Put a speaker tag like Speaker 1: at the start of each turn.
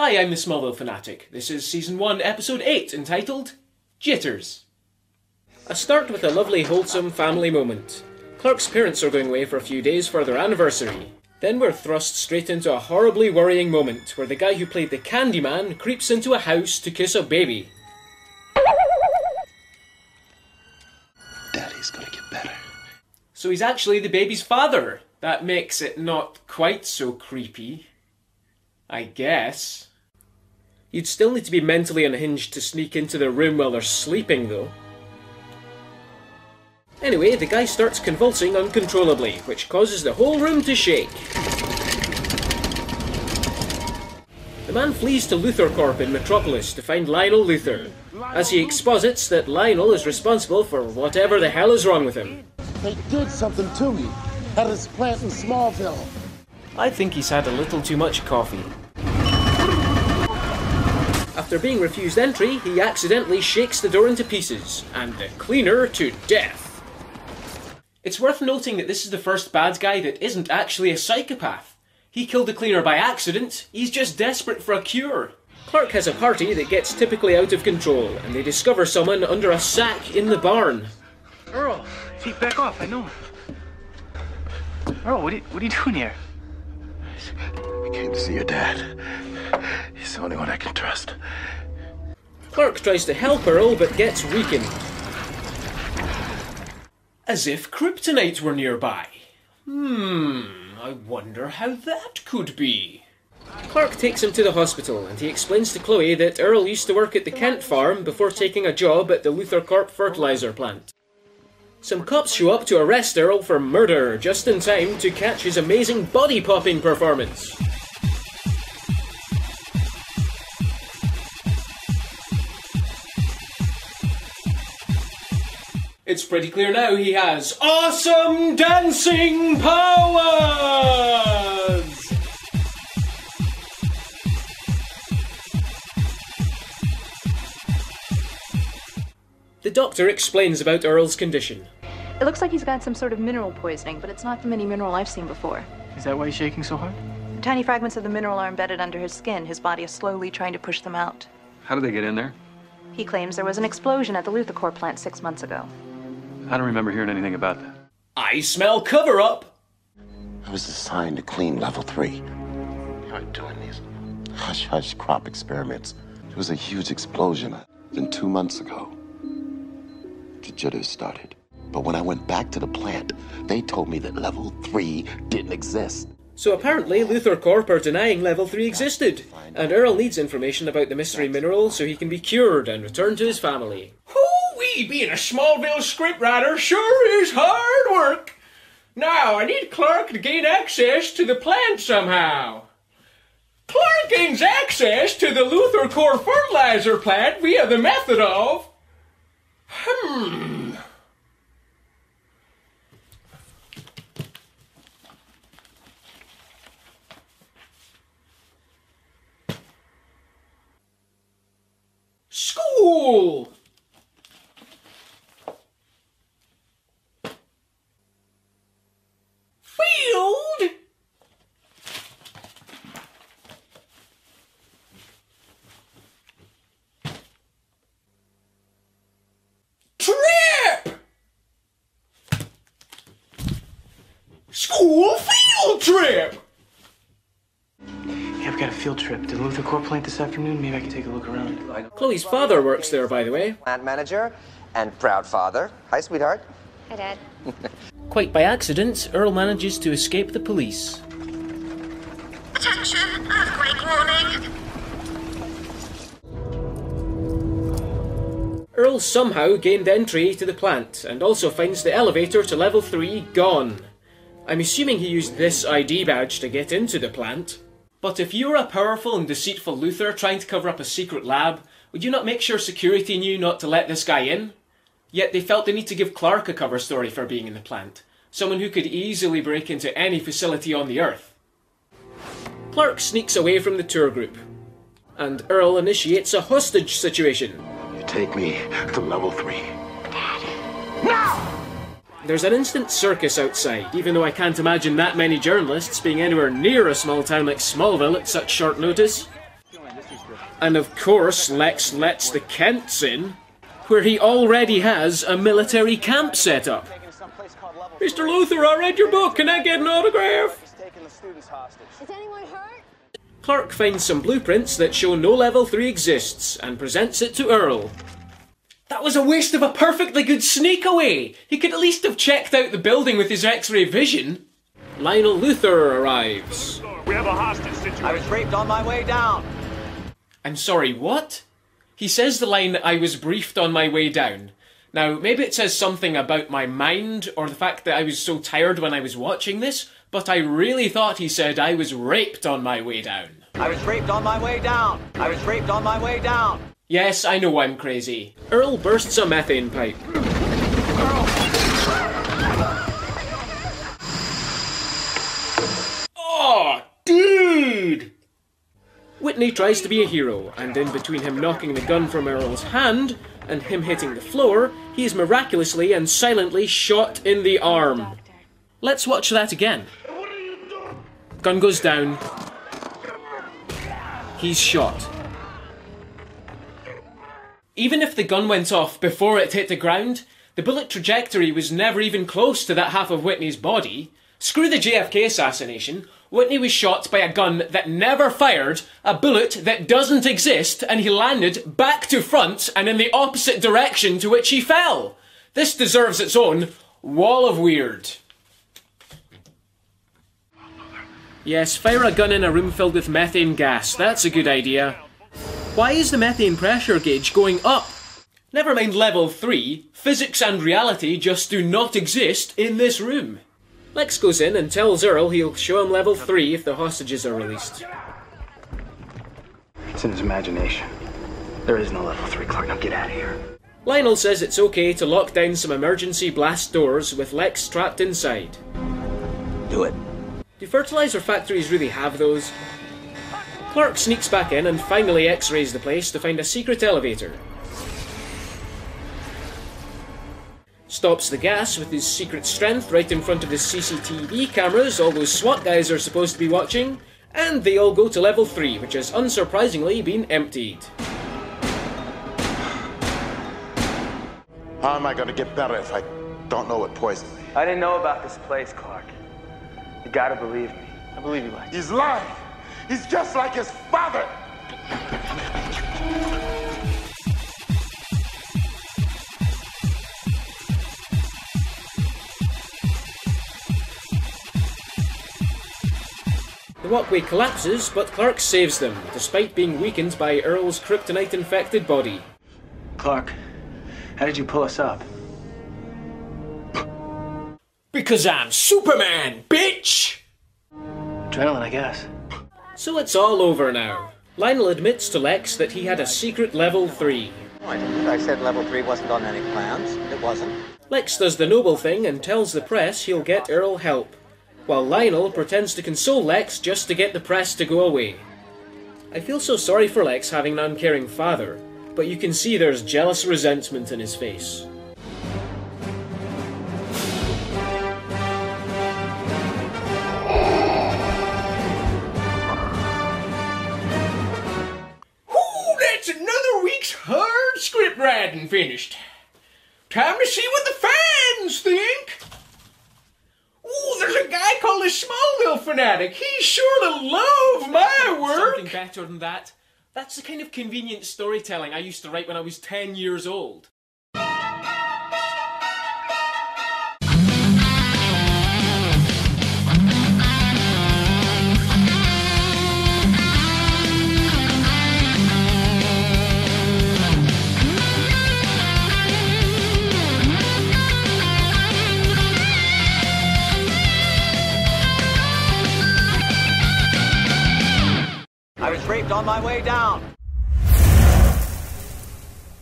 Speaker 1: Hi, I'm the Smallville Fanatic. This is Season 1, Episode 8, entitled Jitters. I start with a lovely, wholesome family moment. Clark's parents are going away for a few days for their anniversary. Then we're thrust straight into a horribly worrying moment where the guy who played the Candyman creeps into a house to kiss a baby.
Speaker 2: Daddy's gonna get better.
Speaker 1: So he's actually the baby's father. That makes it not quite so creepy, I guess. You'd still need to be mentally unhinged to sneak into their room while they're sleeping, though. Anyway, the guy starts convulsing uncontrollably, which causes the whole room to shake. The man flees to Luthor Corp in Metropolis to find Lionel Luthor, as he exposits that Lionel is responsible for whatever the hell is wrong with him.
Speaker 3: They did something to me at his plant in Smallville.
Speaker 1: I think he's had a little too much coffee. After being refused entry, he accidentally shakes the door into pieces, and the cleaner to death. It's worth noting that this is the first bad guy that isn't actually a psychopath. He killed the cleaner by accident, he's just desperate for a cure. Clark has a party that gets typically out of control, and they discover someone under a sack in the barn.
Speaker 4: Earl, hey, back off, I know. Earl, what are you doing here?
Speaker 2: I came to see your dad. He's the only one I can trust.
Speaker 1: Clark tries to help Earl, but gets weakened. As if kryptonite were nearby. I wonder how that could be. Clark takes him to the hospital, and he explains to Chloe that Earl used to work at the Kent farm before taking a job at the Luthor Corp fertilizer plant. Some cops show up to arrest Earl for murder, just in time to catch his amazing body-popping performance. It's pretty clear now he has awesome dancing powers! The doctor explains about Earl's condition.
Speaker 5: It looks like he's got some sort of mineral poisoning, but it's not from any mineral I've seen before.
Speaker 4: Is that why he's shaking so hard?
Speaker 5: Tiny fragments of the mineral are embedded under his skin. His body is slowly trying to push them out.
Speaker 6: How did they get in there?
Speaker 5: He claims there was an explosion at the Luthor Corp plant 6 months ago.
Speaker 6: I don't remember hearing anything about that.
Speaker 1: I smell cover-up!
Speaker 2: I was assigned to clean level 3. You aren't doing these hush-hush crop experiments. There was a huge explosion. Then 2 months ago, the jitters started. But when I went back to the plant, they told me that level 3 didn't exist.
Speaker 1: So apparently Luthor Corp are denying level 3 existed, and Earl needs information about the mystery mineral so he can be cured and return to his family. Hoo-wee, being a Smallville scriptwriter sure is hard work! Now, I need Clark to gain access to the plant somehow. Clark gains access to the Luthor Corp fertilizer plant via the method of... School! Field! Trip! School field trip!
Speaker 4: Yeah, I've got a field trip to the Luthor Corp plant this afternoon. Maybe I can take a look around.
Speaker 1: Chloe's father works there, by the way.
Speaker 7: Plant manager and proud father. Hi, sweetheart.
Speaker 8: Hi, Dad.
Speaker 1: Quite by accident, Earl manages to escape the police.
Speaker 8: Attention! Earthquake warning!
Speaker 1: Earl somehow gained entry to the plant, and also finds the elevator to level 3 gone. I'm assuming he used this ID badge to get into the plant. But if you were a powerful and deceitful Luthor trying to cover up a secret lab, would you not make sure security knew not to let this guy in? Yet they felt the need to give Clark a cover story for being in the plant. Someone who could easily break into any facility on the Earth. Clark sneaks away from the tour group, and Earl initiates a hostage situation.
Speaker 2: You take me to level 3.
Speaker 8: Dad.
Speaker 2: Now!
Speaker 1: There's an instant circus outside, even though I can't imagine that many journalists being anywhere near a small town like Smallville at such short notice. And of course, Lex lets the Kents in, where he already has a military camp set up. Mr. Luther, I read your book, can I get an autograph?
Speaker 8: Is anyone hurt?
Speaker 1: Clark finds some blueprints that show no level 3 exists, and presents it to Earl. That was a waste of a perfectly good sneak away! He could at least have checked out the building with his X-ray vision. Lionel Luther arrives.
Speaker 9: We have a hostage situation.
Speaker 10: I was raped on my way down.
Speaker 1: I'm sorry, what? He says the line, I was briefed on my way down. Now, maybe it says something about my mind, or the fact that I was so tired when I was watching this, but I really thought he said I was raped on my way down.
Speaker 10: I was raped on my way down. I was raped on my way down.
Speaker 1: Yes, I know I'm crazy. Earl bursts a methane pipe. Oh, dude! Whitney tries to be a hero, and in between him knocking the gun from Earl's hand and him hitting the floor, he is miraculously and silently shot in the arm. Let's watch that again. Gun goes down. He's shot. Even if the gun went off before it hit the ground, the bullet trajectory was never even close to that half of Whitney's body. Screw the JFK assassination. Whitney was shot by a gun that never fired, a bullet that doesn't exist, and he landed back to front and in the opposite direction to which he fell. This deserves its own wall of weird. Yes, fire a gun in a room filled with methane gas. That's a good idea. Why is the methane pressure gauge going up? Never mind level 3, physics and reality just do not exist in this room. Lex goes in and tells Earl he'll show him level 3 if the hostages are released.
Speaker 4: It's in his imagination. There is no level 3, Clark. Now get out of here.
Speaker 1: Lionel says it's okay to lock down some emergency blast doors with Lex trapped inside.
Speaker 10: Do it.
Speaker 1: Do fertilizer factories really have those? Clark sneaks back in and finally x-rays the place to find a secret elevator. Stops the gas with his secret strength right in front of the CCTV cameras all those SWAT guys are supposed to be watching, and they all go to level 3, which has unsurprisingly been emptied.
Speaker 2: How am I gonna get better if I don't know what poisoned me?
Speaker 4: I didn't know about this place, Clark. You gotta believe me. I believe you, Lex.
Speaker 3: He's lying. He's just like his father.
Speaker 1: The walkway collapses, but Clark saves them, despite being weakened by Earl's kryptonite-infected body.
Speaker 4: Clark, how did you pull us up?
Speaker 1: Because I'm Superman, bitch!
Speaker 4: Adrenaline, I guess.
Speaker 1: So it's all over now. Lionel admits to Lex that he had a secret level 3.
Speaker 7: No, I didn't. I said level 3 wasn't on any plans. It wasn't.
Speaker 1: Lex does the noble thing and tells the press he'll get Earl help, while Lionel pretends to console Lex just to get the press to go away. I feel so sorry for Lex having an uncaring father, but you can see there's jealous resentment in his face. Ooh, that's another week's hard script writing finished. Time to see what the fans think. Ooh, there's a guy called the Smallville Fanatic. He sure to love my work. Something better than that. That's the kind of convenient storytelling I used to write when I was 10 years old.
Speaker 10: I was raped on my way down.